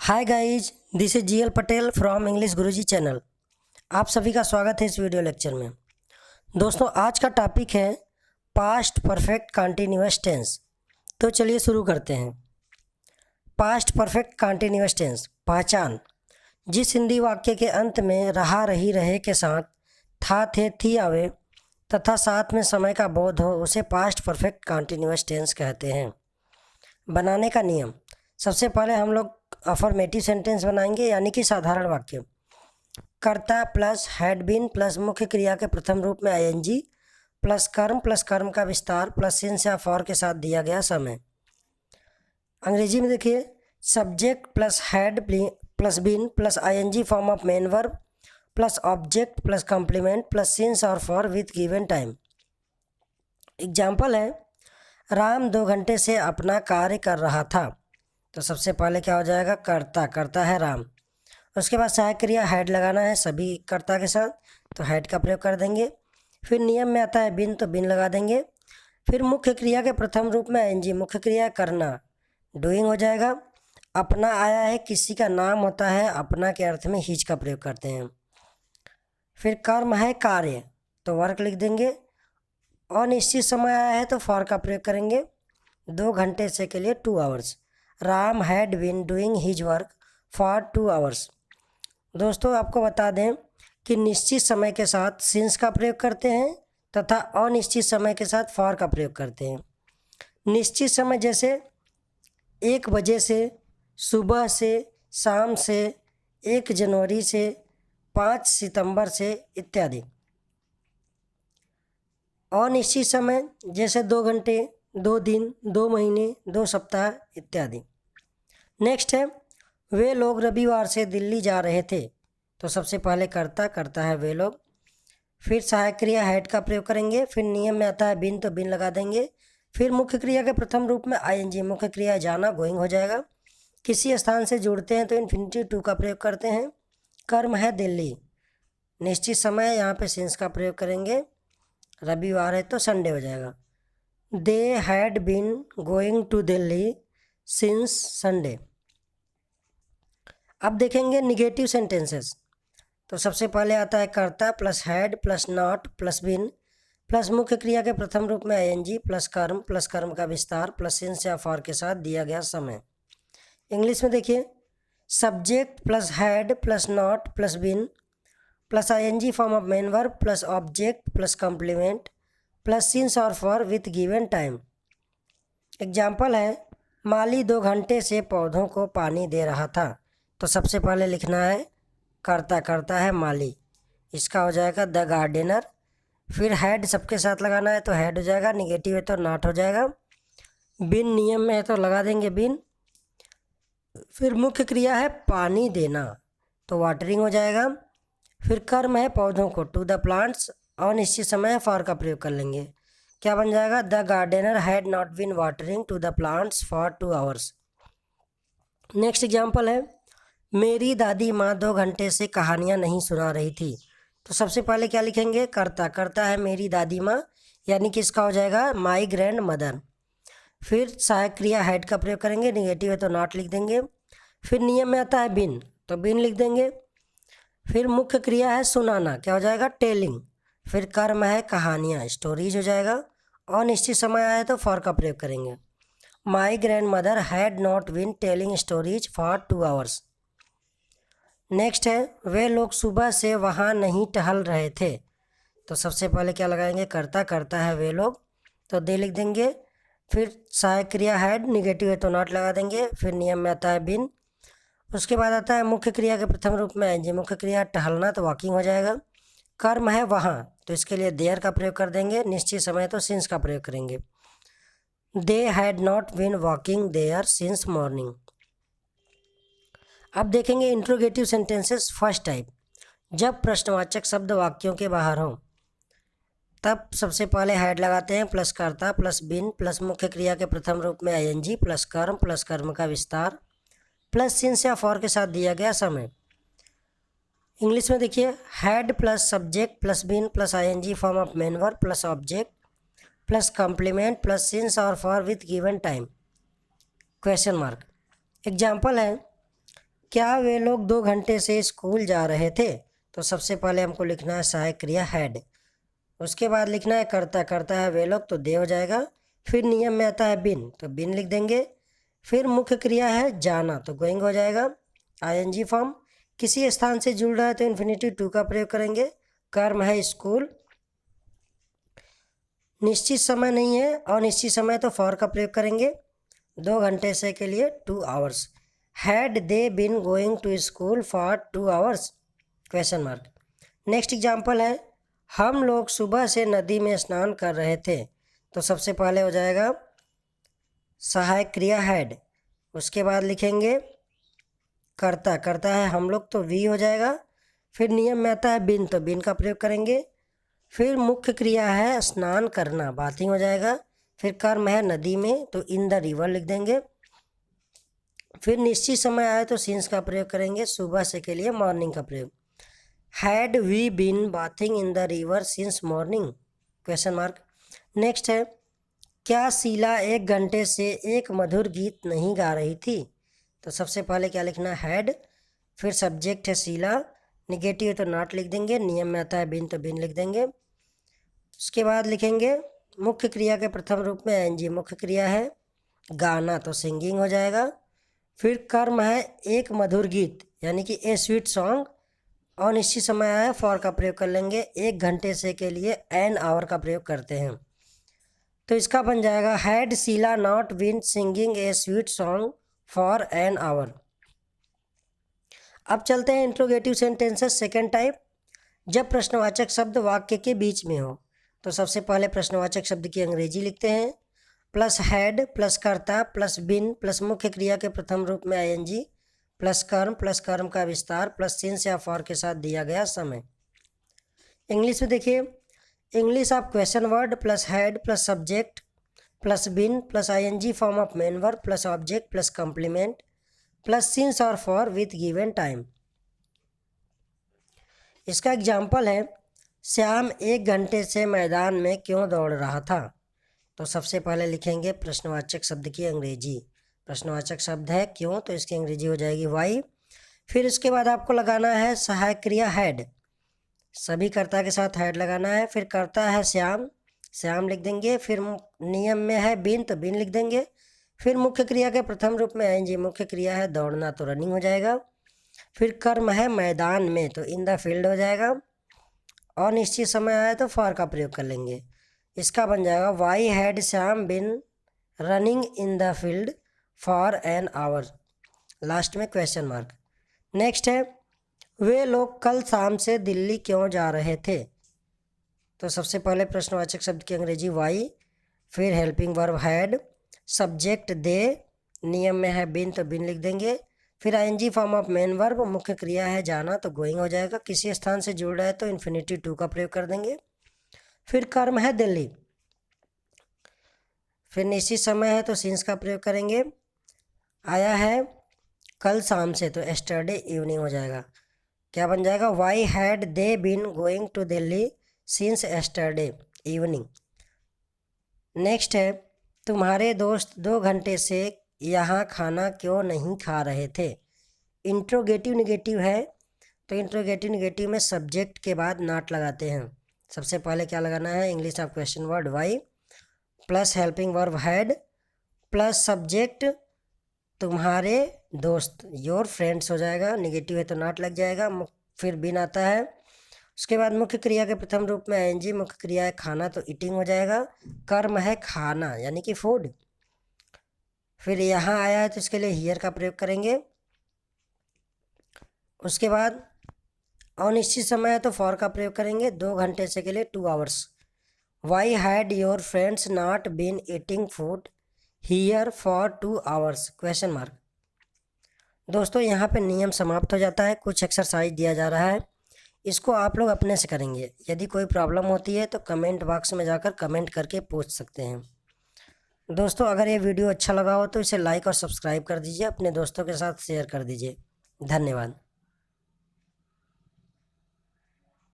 Hi guys, this is GL Patel from English Guruji channel. आप सभी का स्वागत है इस वीडियो लेक्चर में। दोस्तों, आज का टॉपिक है पास्ट परफेक्ट कंटीन्यूअस टेंस। तो चलिए शुरू करते हैं। पास्ट परफेक्ट कंटीन्यूअस टेंस पहचान। जिस हिंदी वाक्य के अंत में रहा रही रहे के साथ था थे थी आवे तथा साथ में समय का बोध हो उसे पास्ट परफेक्ट कंटीन्यूअस टेंस कहते हैं। बनाने का नियम। सबसे पहले हम लोग अफर्मेटिव सेंटेंस बनाएंगे, यानी कि साधारण वाक्य। कर्ता प्लस हैड बीन प्लस मुख्य क्रिया के प्रथम रूप में आईएनजी प्लस कर्म का विस्तार प्लस सिंस या फॉर के साथ दिया गया समय। अंग्रेजी में देखिए, subject plus had plus been plus ING form of main verb plus object plus complement plus since और for with given time. Example है, राम 2 घंटे से अपना कार्य कर रहा था। तो सबसे पहले क्या हो जाएगा, करता है राम। उसके बाद सहायक क्रिया हैड लगाना है सभी कर्ता के साथ, तो हैड का प्रयोग कर देंगे। फिर नियम में आता है बिन, तो बिन लगा देंगे। फिर मुख्य क्रिया के प्रथम रूप में एनजी, मुख्य क्रिया करना, डूइंग हो जाएगा। अपना आया है, किसी का नाम होता है, अपना के अर्थ में हिज का प्रयोग करते हैं। फिर कर्म है कार्य, तो वर्क लिख देंगे। अनिश्चित समय आया है तो फॉर का प्रयोग करेंगे। 2 घंटे से के लिए 2 hours. Ram had been doing his work for 2 hours. दोस्तों, आपको बता दें कि निश्चित समय के साथ सिंस का प्रयोग करते हैं तथा अनिश्चित समय के साथ फॉर का प्रयोग करते हैं। निश्चित समय जैसे 1 बजे से, सुबह से, शाम से, 1 जनवरी से, 5 सितंबर से इत्यादि। अनिश्चित समय जैसे 2 घंटे, 2 दिन, 2 महीने, 2 सप्ताह इत्यादि। नेक्स्ट है, वे लोग रविवार से दिल्ली जा रहे थे। तो सबसे पहले करता है वे लोग। फिर सहायक क्रिया हैड का प्रयोग करेंगे। फिर नियम में आता है बिन, तो बिन लगा देंगे। फिर मुख्य क्रिया के प्रथम रूप में आईएनजी, मुख्य क्रिया जाना, गोइंग हो जाएगा। किसी स्थान से जुड़ते हैं तो इन्फिनिटिव टू का प्रयोग करते हैं। कर्म है दिल्ली, निश्चित समय, यहाँ पे सिंस का प्रयोग करेंगे। रविवार है तो संडे हो जाएगा। They had been going to Delhi since Sunday. अब देखेंगे निगेटिव सेंटेंसेस। तो सबसे पहले आता है कर्ता plus had plus not plus been plus मुख्य क्रिया के प्रथम रूप में आईएनजी प्लस कर्म का विस्तार प्लस सिंस या फॉर के साथ दिया गया समय। इंग्लिश में देखिए, subject plus had plus not plus been plus ING form of main verb plus object plus complement plus since और for with given time. Example है, माली 2 घंटे से पौधों को पानी दे रहा था। तो सबसे पहले लिखना है करता है माली, इसका हो जाएगा द गार्डनर। फिर हैड सबके साथ लगाना है तो हैड हो जाएगा, निगेटिव है तो नॉट हो जाएगा। बिन नियम में है तो लगा देंगे बिन। फिर मुख्य क्रिया है पानी देना, तो वाटरिंग हो जाएगा। फिर कर्म है पौधों को, टू द प्लांट्स, अनिश्चित समय फॉर का प्रयोग कर लेंगे। क्या बन जाएगा, the gardener had not been watering to the plants for 2 hours. Next example है, मेरी दादी माँ 2 घंटे से कहानियाँ नहीं सुना रही थी। तो सबसे पहले क्या लिखेंगे, करता है मेरी दादी माँ, यानी कि इसका हो जाएगा माई ग्रैंड मदर। फिर सहायक क्रिया हैड का प्रयोग करेंगे, निगेटिव है तो नॉट लिख देंगे। फिर नियम में आता है बिन, तो बिन लिख देंगे। फिर मुख्य क्रिया है सुनाना, क्या हो जाएगा, टेलिंग। फिर कर्म है कहानियाँ, स्टोरीज हो जाएगा। अनिश्चित समय आया तो फॉर का प्रयोग करेंगे। My grand mother had not been telling stories for 2 hours. Next है, वे लोग सुबह से वहाँ नहीं टहल रहे थे। तो सबसे पहले क्या लगाएंगे, करता है वे लोग, तो दे लिख देंगे। फिर सहायक क्रिया हैड, निगेटिव है तो नॉट लगा देंगे। फिर नियम में आता है बिन। उसके बाद आता है मुख्य क्रिया के प्रथम रूप में एनजी, मुख्य क्रिया टहलना, तो वॉकिंग हो जाएगा। कर्म है वहाँ, तो इसके लिए देयर का प्रयोग कर देंगे। निश्चित समय तो सिंस का प्रयोग करेंगे। They had not been walking there since morning. अब देखेंगे इंट्रोगेटिव सेंटेंसेस फर्स्ट टाइप। जब प्रश्नवाचक शब्द वाक्यों के बाहर हों तब सबसे पहले हैड लगाते हैं प्लस कर्ता प्लस बिन प्लस मुख्य क्रिया के प्रथम रूप में आईएनजी प्लस कर्म का विस्तार प्लस सिंस या फॉर के साथ दिया गया समय। इंग्लिश में देखिए, had plus subject plus been plus ING form of main verb plus object plus complement plus since और for with given time. Question mark. Example है, क्या वे लोग 2 घंटे से स्कूल जा रहे थे? तो सबसे पहले हमको लिखना है सहायक क्रिया हैड। उसके बाद लिखना है करता, करता है वे लोग तो दे हो जाएगा। फिर नियम में आता है बिन, तो बिन लिख देंगे। फिर मुख्य क्रिया है जाना, तो गोइंग हो जाएगा। आईएनजी फॉर्म किसी स्थान से जुड़ रहा है तो इन्फिनिटिव टू का प्रयोग करेंगे। कर्म है स्कूल, निश्चित समय नहीं है, अनिश्चित समय तो फॉर का प्रयोग करेंगे। 2 घंटे से के लिए 2 hours. Had they been going to school for 2 hours? Question mark. Next example है हम लोग सुबह से नदी में स्नान कर रहे थे। तो सबसे पहले हो जाएगा सहायक क्रिया हैड। उसके बाद लिखेंगे करता, करता है हम लोग तो वी हो जाएगा। फिर नियम में आता है बिन, तो बिन का प्रयोग करेंगे। फिर मुख्य क्रिया है स्नान करना, बाथिंग हो जाएगा। फिर कर्म है नदी में, तो इन द रिवर लिख देंगे। फिर निश्चित समय आए तो सिंस का प्रयोग करेंगे, सुबह से के लिए मॉर्निंग का प्रयोग। Had we been bathing in the river since morning? Question mark. Next है क्या शीला 1 घंटे से एक मधुर गीत नहीं गा रही थी? तो सबसे पहले क्या लिखना है हैड। फिर सब्जेक्ट है शीला, निगेटिव है तो नॉट लिख देंगे। नियम में आता है बिन, तो बिन लिख देंगे। उसके बाद लिखेंगे मुख्य क्रिया के प्रथम रूप में एनजी, मुख्य क्रिया है गाना, तो सिंगिंग हो जाएगा। फिर कर्म है एक मधुर गीत, यानी कि ए स्वीट सॉन्ग। अनिश्चित समय आया फॉर का प्रयोग कर लेंगे। 1 घंटे से के लिए एन आवर का प्रयोग करते हैं, तो इसका बन जाएगा had Sheela not been singing a sweet song for an hour. अब चलते हैं इंट्रोगेटिव सेंटेंसेस सेकेंड टाइप। जब प्रश्नवाचक शब्द वाक्य के बीच में हो, तो सबसे पहले प्रश्नवाचक शब्द की अंग्रेजी लिखते हैं। प्लस हैड प्लस कर्ता प्लस बिन प्लस मुख्य क्रिया के प्रथम रूप में आईएनजी प्लस कर्म का विस्तार प्लस सिंस या फॉर के साथ दिया गया समय। इंग्लिश में देखिए, इंग्लिश आप question word plus had plus subject plus been plus ING form of main verb plus object plus complement plus since और फॉर विथ गिवन टाइम। इसका एग्जाम्पल है श्याम 1 घंटे से मैदान में क्यों दौड़ रहा था? तो सबसे पहले लिखेंगे प्रश्नवाचक शब्द की अंग्रेजी। प्रश्नवाचक शब्द है क्यों, तो इसकी अंग्रेजी हो जाएगी वाई। फिर इसके बाद आपको लगाना है सहायक क्रिया हैड, सभी कर्ता के साथ हैड लगाना है। फिर कर्ता है श्याम, श्याम लिख देंगे। फिर नियम में है बिन, तो बिन लिख देंगे। फिर मुख्य क्रिया के प्रथम रूप में आएंगे, मुख्य क्रिया है दौड़ना, तो रनिंग हो जाएगा। फिर कर्म है मैदान में, तो इन द फील्ड हो जाएगा। और निश्चित समय आया तो फॉर का प्रयोग कर लेंगे। इसका बन जाएगा why had Shyam been running in the field for an hour. Last में क्वेश्चन मार्क। नेक्स्ट है वे लोग कल शाम से दिल्ली क्यों जा रहे थे? तो सबसे पहले प्रश्नवाचक शब्द की अंग्रेजी वाई, फिर helping verb had, subject they, नियम में है बिन, तो बिन लिख देंगे। फिर ING form of main verb, मुख्य क्रिया है जाना, तो गोइंग हो जाएगा। किसी स्थान से जुड़ रहा है तो इन्फिनिटी टू का प्रयोग कर देंगे। फिर कर्म है दिल्ली, फिर निश्चित समय है तो सिंस का प्रयोग करेंगे। आया है कल शाम से, तो एस्टरडे इवनिंग हो जाएगा। क्या बन जाएगा why had they been going to Delhi since yesterday evening. Next है तुम्हारे दोस्त 2 घंटे से यहाँ खाना क्यों नहीं खा रहे थे? इंट्रोगेटिव निगेटिव है, तो इंट्रोगेटिव निगेटिव में सब्जेक्ट के बाद नॉट लगाते हैं। सबसे पहले क्या लगाना है English of question word Y plus helping verb had plus subject तुम्हारे दोस्त योर फ्रेंड्स हो जाएगा। निगेटिव है तो नॉट लग जाएगा। फिर बिन आता है। उसके बाद मुख्य क्रिया के प्रथम रूप में आईएनजी, मुख्य क्रिया है खाना, तो ईटिंग हो जाएगा। कर्म है खाना यानी कि फूड। फिर यहाँ आया है तो इसके लिए हियर का प्रयोग करेंगे। उसके बाद अनिश्चित समय है तो फॉर का प्रयोग करेंगे। 2 घंटे से के लिए 2 hours. Why had your friends not been eating food here for 2 hours? Question mark. दोस्तों यहाँ पे नियम समाप्त हो जाता है। कुछ एक्सरसाइज दिया जा रहा है, इसको आप लोग अपने से करेंगे। यदि कोई प्रॉब्लम होती है तो कमेंट बॉक्स में जाकर कमेंट करके पूछ सकते हैं। दोस्तों अगर ये वीडियो अच्छा लगा हो तो इसे लाइक और सब्सक्राइब कर दीजिए, अपने दोस्तों के साथ शेयर कर दीजिए। धन्यवाद।